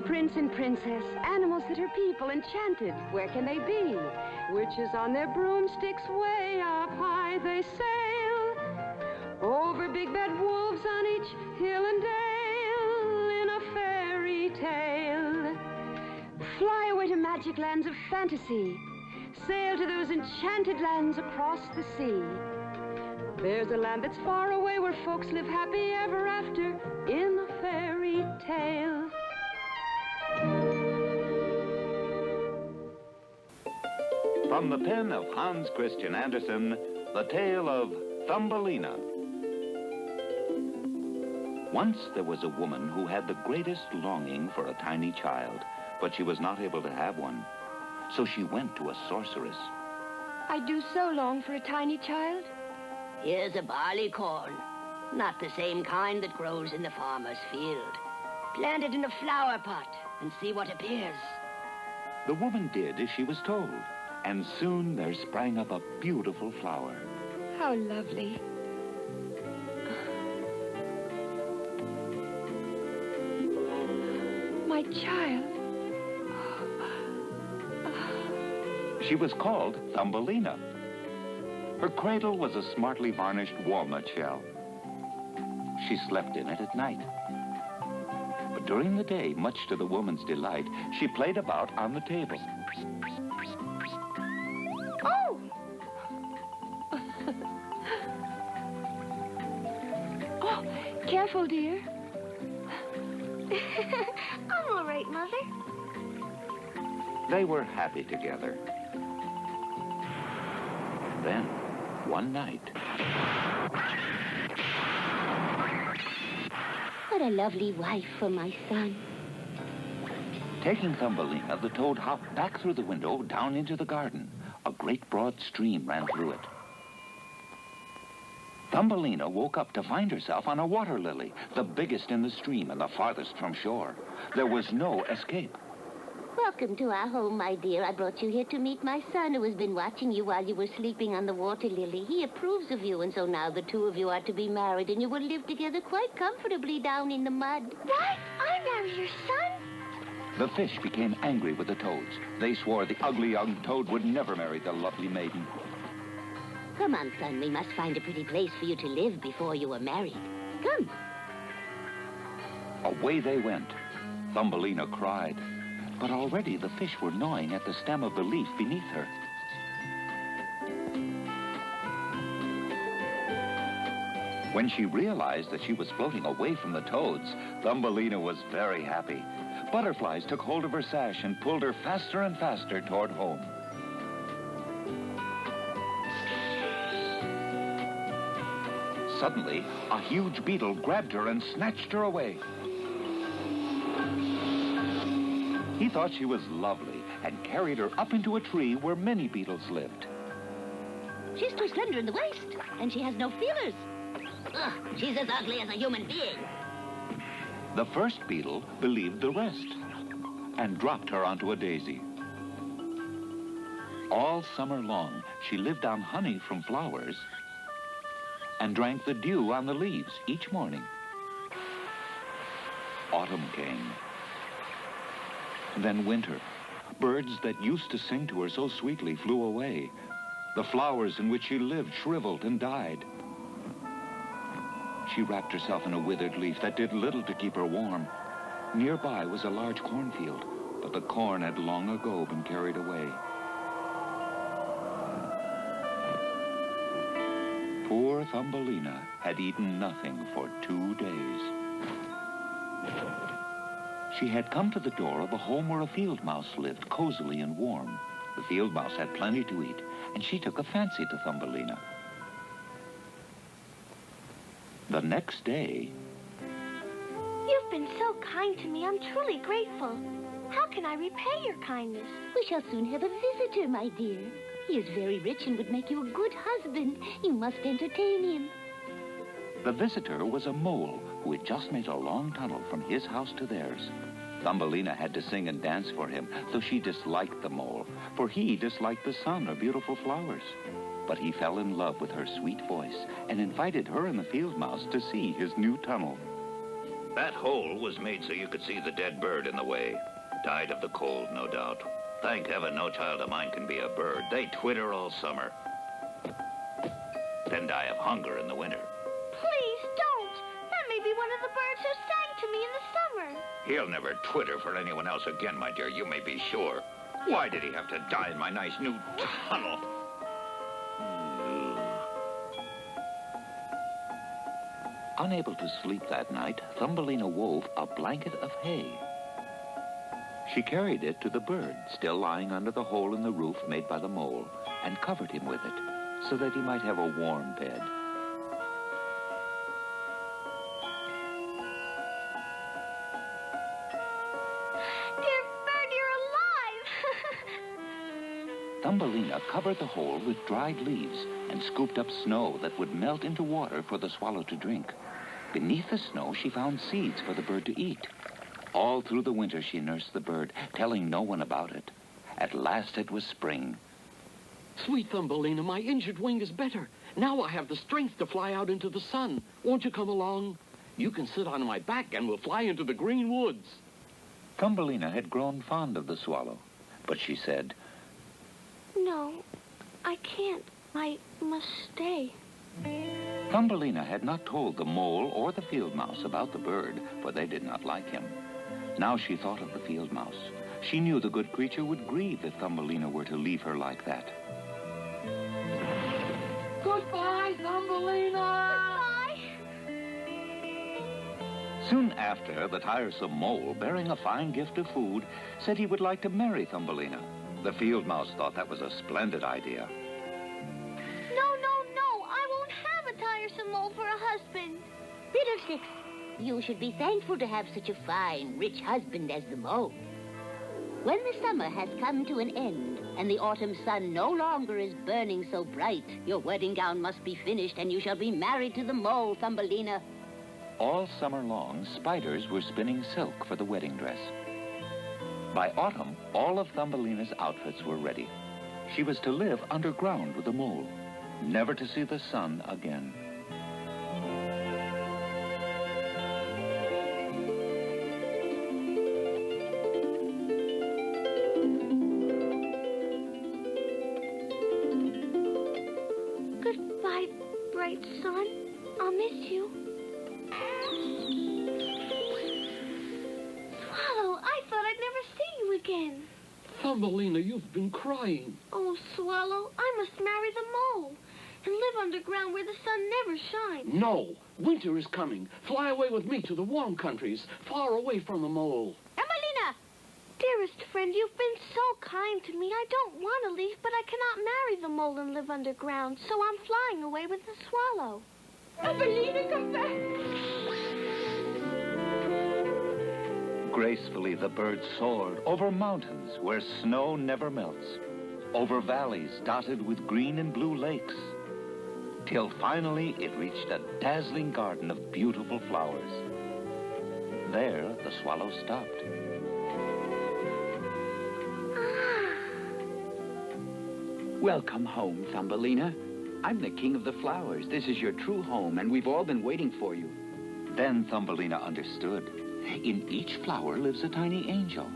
prince and princess, animals that are people, enchanted, where can they be? Witches on their broomsticks, way up high they sail, over big bad wolves on each hill and dale, in a fairy tale. Fly away to magic lands of fantasy, sail to those enchanted lands across the sea. There's a land that's far away where folks live happy ever after in a fairy tale. From the pen of Hans Christian Andersen, the tale of Thumbelina. Once there was a woman who had the greatest longing for a tiny child, but she was not able to have one. So she went to a sorceress. I do so long for a tiny child. Here's a barley corn, not the same kind that grows in the farmer's field. Plant it in a flower pot and see what appears. The woman did as she was told, and soon there sprang up a beautiful flower. How lovely. My child. She was called Thumbelina. Her cradle was a smartly varnished walnut shell. She slept in it at night. But during the day, much to the woman's delight, she played about on the table. Oh! Oh, careful, dear. I'm all right, Mother. They were happy together. Then, one night... What a lovely wife for my son. Taking Thumbelina, the toad hopped back through the window down into the garden. A great broad stream ran through it. Thumbelina woke up to find herself on a water lily, the biggest in the stream and the farthest from shore. There was no escape. Welcome to our home, my dear. I brought you here to meet my son, who has been watching you while you were sleeping on the water lily. He approves of you, and so now the two of you are to be married, and you will live together quite comfortably down in the mud. What? I marry your son? The fish became angry with the toads. They swore the ugly young toad would never marry the lovely maiden. Come on, son. We must find a pretty place for you to live before you are married. Come. Away they went. Thumbelina cried. But already the fish were gnawing at the stem of the leaf beneath her. When she realized that she was floating away from the toads, Thumbelina was very happy. Butterflies took hold of her sash and pulled her faster and faster toward home. Suddenly, a huge beetle grabbed her and snatched her away. He thought she was lovely and carried her up into a tree where many beetles lived. She's too slender in the waist, and she has no feelers. Ugh, she's as ugly as a human being. The first beetle believed the rest and dropped her onto a daisy. All summer long, she lived on honey from flowers and drank the dew on the leaves each morning. Autumn came. Then winter. Birds that used to sing to her so sweetly flew away. The flowers in which she lived shriveled and died. She wrapped herself in a withered leaf that did little to keep her warm. Nearby was a large cornfield, but the corn had long ago been carried away. Poor Thumbelina had eaten nothing for 2 days. She had come to the door of a home where a field mouse lived, cozily and warm. The field mouse had plenty to eat, and she took a fancy to Thumbelina. The next day... You've been so kind to me. I'm truly grateful. How can I repay your kindness? We shall soon have a visitor, my dear. He is very rich and would make you a good husband. You must entertain him. The visitor was a mole who had just made a long tunnel from his house to theirs. Thumbelina had to sing and dance for him, though she disliked the mole, for he disliked the sun or beautiful flowers. But he fell in love with her sweet voice and invited her and the field mouse to see his new tunnel. That hole was made so you could see the dead bird in the way. Died of the cold, no doubt. Thank heaven no child of mine can be a bird. They twitter all summer. Then die of hunger in the winter. Please don't. That may be one of the birds who sang to me in the summer. He'll never twitter for anyone else again, my dear, you may be sure. Why did he have to die in my nice new tunnel? Unable to sleep that night, Thumbelina wove a blanket of hay. She carried it to the bird, still lying under the hole in the roof made by the mole, and covered him with it, so that he might have a warm bed. Dear bird, you're alive! Thumbelina covered the hole with dried leaves and scooped up snow that would melt into water for the swallow to drink. Beneath the snow, she found seeds for the bird to eat. All through the winter, she nursed the bird, telling no one about it. At last, it was spring. Sweet Thumbelina, my injured wing is better. Now I have the strength to fly out into the sun. Won't you come along? You can sit on my back and we'll fly into the green woods. Thumbelina had grown fond of the swallow, but she said, No, I can't. I must stay. Thumbelina had not told the mole or the field mouse about the bird, for they did not like him. Now she thought of the field mouse. She knew the good creature would grieve if Thumbelina were to leave her like that. Goodbye, Thumbelina! Goodbye. Soon after, the tiresome mole, bearing a fine gift of food, said he would like to marry Thumbelina. The field mouse thought that was a splendid idea. No, I won't have a tiresome mole for a husband. Fiddlesticks, you should be thankful to have such a fine, rich husband as the mole. When the summer has come to an end and the autumn sun no longer is burning so bright, your wedding gown must be finished and you shall be married to the mole, Thumbelina. All summer long, spiders were spinning silk for the wedding dress. By autumn, all of Thumbelina's outfits were ready. She was to live underground with the mole, never to see the sun again. Goodbye, bright sun. I'll miss you. Swallow, I thought I'd never see you again. Thumbelina, you've been crying. Oh, Swallow, I must marry the mole and live underground where the sun never shines. No, winter is coming. Fly away with me to the warm countries, far away from the mole. Thumbelina! Dearest friend, you've been so kind to me. I don't want to leave, but I cannot marry the mole and live underground, so I'm flying away with the swallow. Thumbelina, come back! Gracefully, the bird soared over mountains where snow never melts, over valleys dotted with green and blue lakes, till finally it reached a dazzling garden of beautiful flowers. There, the swallow stopped. Welcome home, Thumbelina. I'm the king of the flowers. This is your true home, and we've all been waiting for you. Then Thumbelina understood. In each flower lives a tiny angel.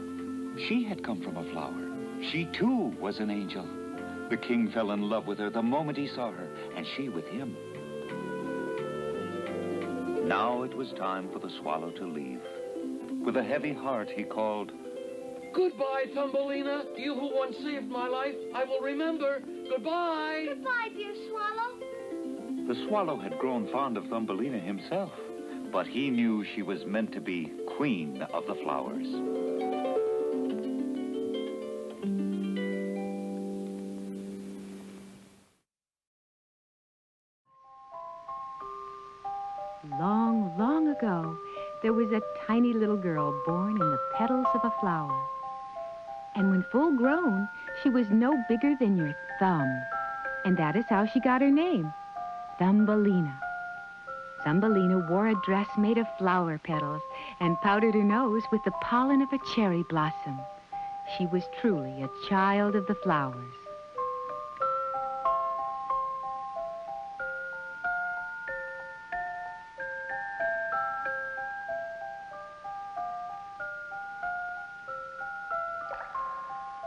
She had come from a flower. She, too, was an angel. The king fell in love with her the moment he saw her, and she with him. Now it was time for the swallow to leave. With a heavy heart, he called, Goodbye, Thumbelina. You who once saved my life, I will remember. Goodbye. Goodbye, dear swallow. The swallow had grown fond of Thumbelina himself, but he knew she was meant to be queen of the flowers. Long, long ago, there was a tiny little girl born in the petals of a flower. And when full grown, she was no bigger than your thumb. And that is how she got her name, Thumbelina. Thumbelina wore a dress made of flower petals and powdered her nose with the pollen of a cherry blossom. She was truly a child of the flowers.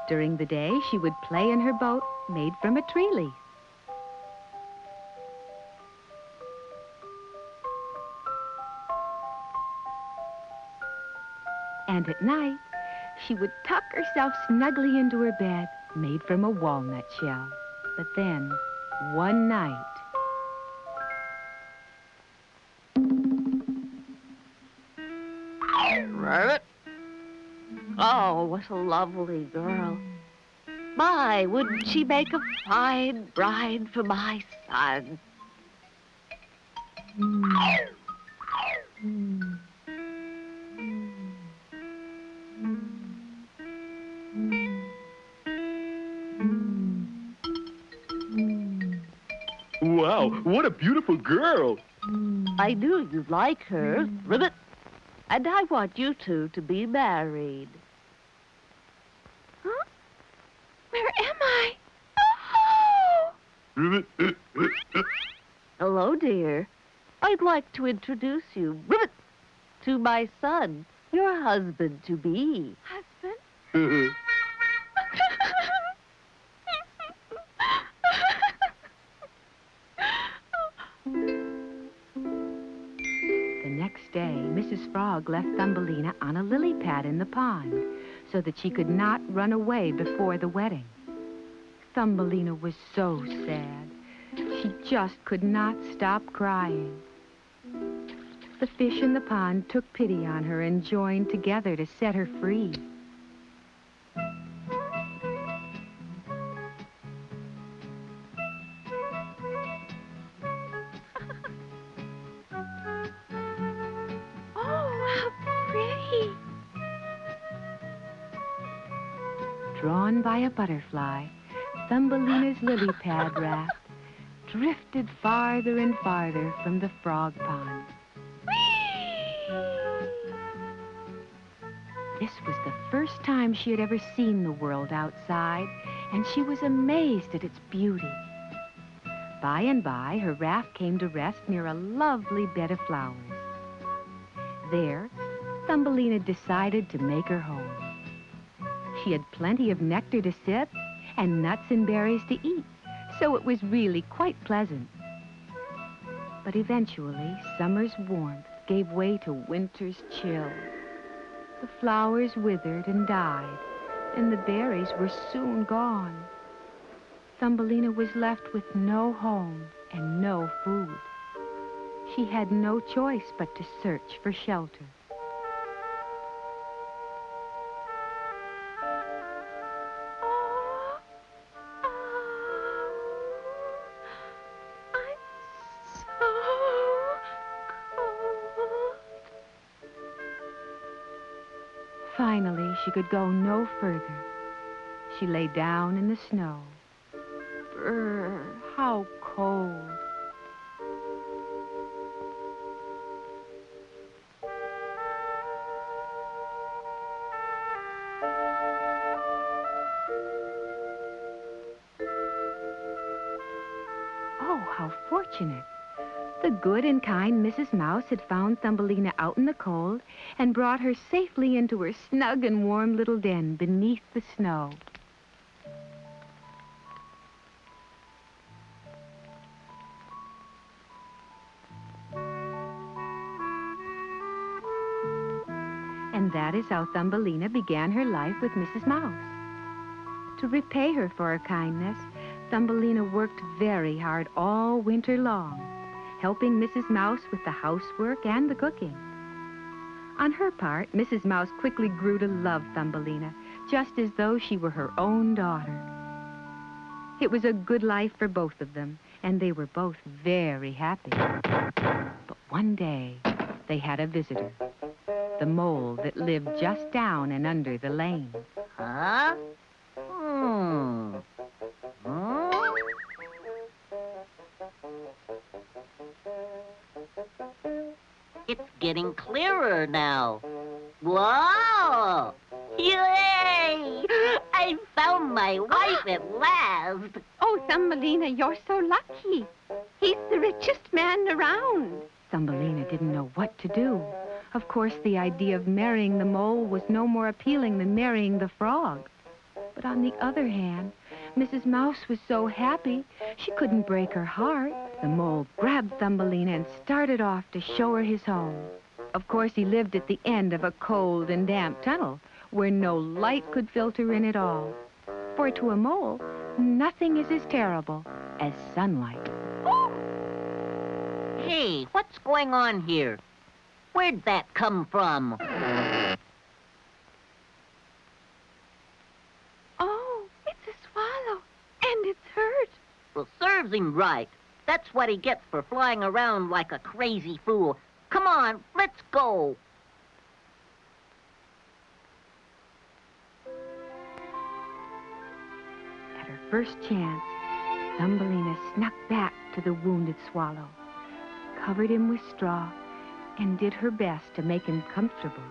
During the day, she would play in her boat made from a tree leaf. And at night, she would tuck herself snugly into her bed made from a walnut shell. But then, one night... Rabbit? Oh, what a lovely girl. My, wouldn't she make a fine bride for my son? Wow, what a beautiful girl. I knew you'd like her, Ribbit. And I want you two to be married. Huh? Where am I? Oh! Hello, dear. I'd like to introduce you, Ribbit, to my son, your husband-to-be. Husband? The next day, Mrs. Frog left Thumbelina on a lily pad in the pond so that she could not run away before the wedding. Thumbelina was so sad. She just could not stop crying. The fish in the pond took pity on her and joined together to set her free. Drawn by a butterfly, Thumbelina's lily pad raft drifted farther and farther from the frog pond. This was the first time she had ever seen the world outside, and she was amazed at its beauty. By and by, her raft came to rest near a lovely bed of flowers. There, Thumbelina decided to make her home. She had plenty of nectar to sip and nuts and berries to eat, so it was really quite pleasant. But eventually, summer's warmth gave way to winter's chill. The flowers withered and died, and the berries were soon gone. Thumbelina was left with no home and no food. She had no choice but to search for shelter. Finally, she could go no further. She lay down in the snow. Brr, how cold. Oh, how fortunate. The good and kind Mrs. Mouse had found Thumbelina out in the cold and brought her safely into her snug and warm little den beneath the snow. And that is how Thumbelina began her life with Mrs. Mouse. To repay her for her kindness, Thumbelina worked very hard all winter long, helping Mrs. Mouse with the housework and the cooking. On her part, Mrs. Mouse quickly grew to love Thumbelina, just as though she were her own daughter. It was a good life for both of them, and they were both very happy. But one day, they had a visitor, the mole that lived just down and under the lane. Huh? It's getting clearer now. Whoa! Yay! I found my wife at last. Oh, Thumbelina, you're so lucky. He's the richest man around. Thumbelina didn't know what to do. Of course, the idea of marrying the mole was no more appealing than marrying the frog. But on the other hand, Mrs. Mouse was so happy she couldn't break her heart. The mole grabbed Thumbelina and started off to show her his home. Of course, he lived at the end of a cold and damp tunnel where no light could filter in at all. For to a mole, nothing is as terrible as sunlight. Hey, what's going on here? Where'd that come from? Oh, it's a swallow, and it's hurt. Well, serves him right. That's what he gets for flying around like a crazy fool. Come on, let's go. At her first chance, Thumbelina snuck back to the wounded swallow, covered him with straw, and did her best to make him comfortable.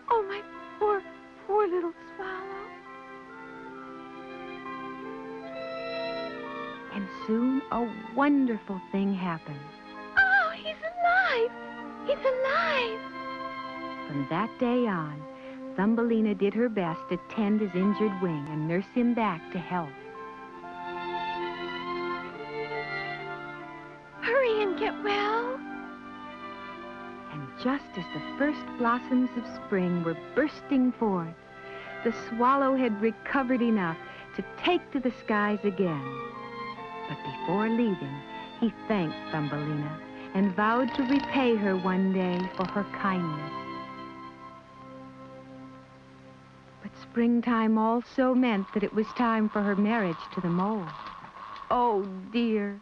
Oh, my poor, poor little swallow. And soon a wonderful thing happened. Oh, he's alive! He's alive! From that day on, Thumbelina did her best to tend his injured wing and nurse him back to health. Hurry and get well. And just as the first blossoms of spring were bursting forth, the swallow had recovered enough to take to the skies again. But before leaving, he thanked Thumbelina and vowed to repay her one day for her kindness. But springtime also meant that it was time for her marriage to the mole. Oh, dear.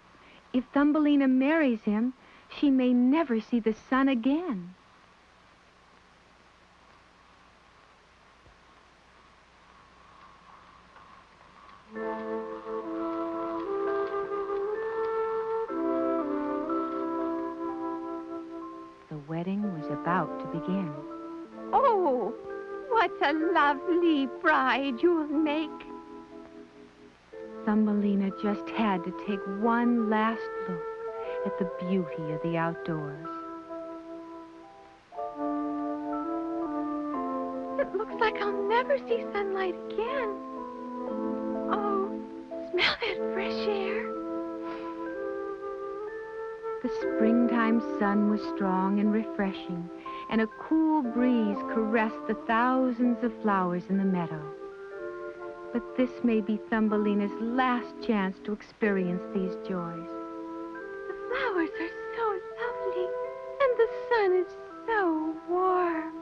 If Thumbelina marries him, she may never see the sun again. The wedding was about to begin. Oh, what a lovely bride you'll make. Thumbelina just had to take one last look at the beauty of the outdoors. It looks like I'll never see sunlight again. Oh, smell that fresh air. The springtime sun was strong and refreshing, and a cool breeze caressed the thousands of flowers in the meadow. But this may be Thumbelina's last chance to experience these joys. The flowers are so lovely, and the sun is so warm.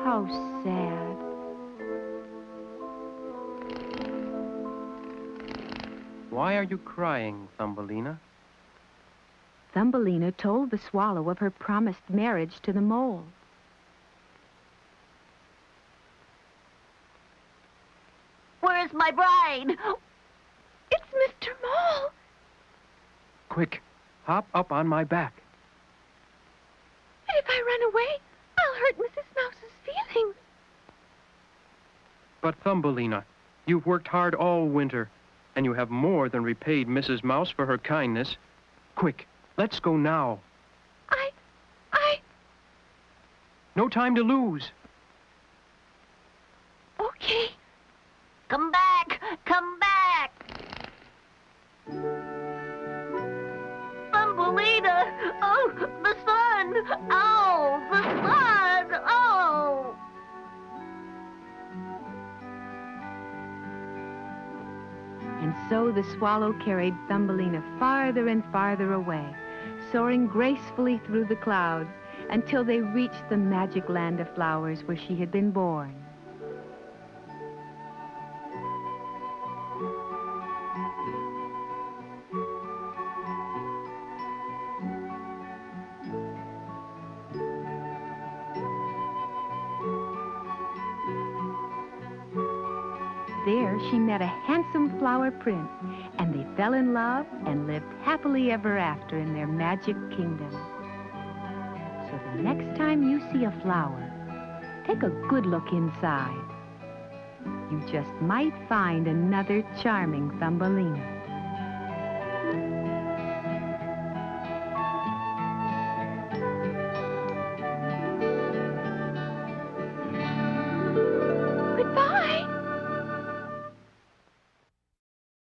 How sad. Why are you crying, Thumbelina? Thumbelina told the swallow of her promised marriage to the mole. Where's my bride? It's Mr. Mole. Quick, hop up on my back. But if I run away, I'll hurt Mrs. Mouse's feelings. But Thumbelina, you've worked hard all winter, and you have more than repaid Mrs. Mouse for her kindness. Quick, let's go now. No time to lose. Okay. Come back! Come back! Thumbelina! Oh, the sun! Oh, the sun! Oh! And so the swallow carried Thumbelina farther and farther away, soaring gracefully through the clouds until they reached the magic land of flowers where she had been born. There she met a handsome flower prince, and they fell in love and lived happily ever after in their magic kingdom. So the next time you see a flower, take a good look inside. You just might find another charming Thumbelina.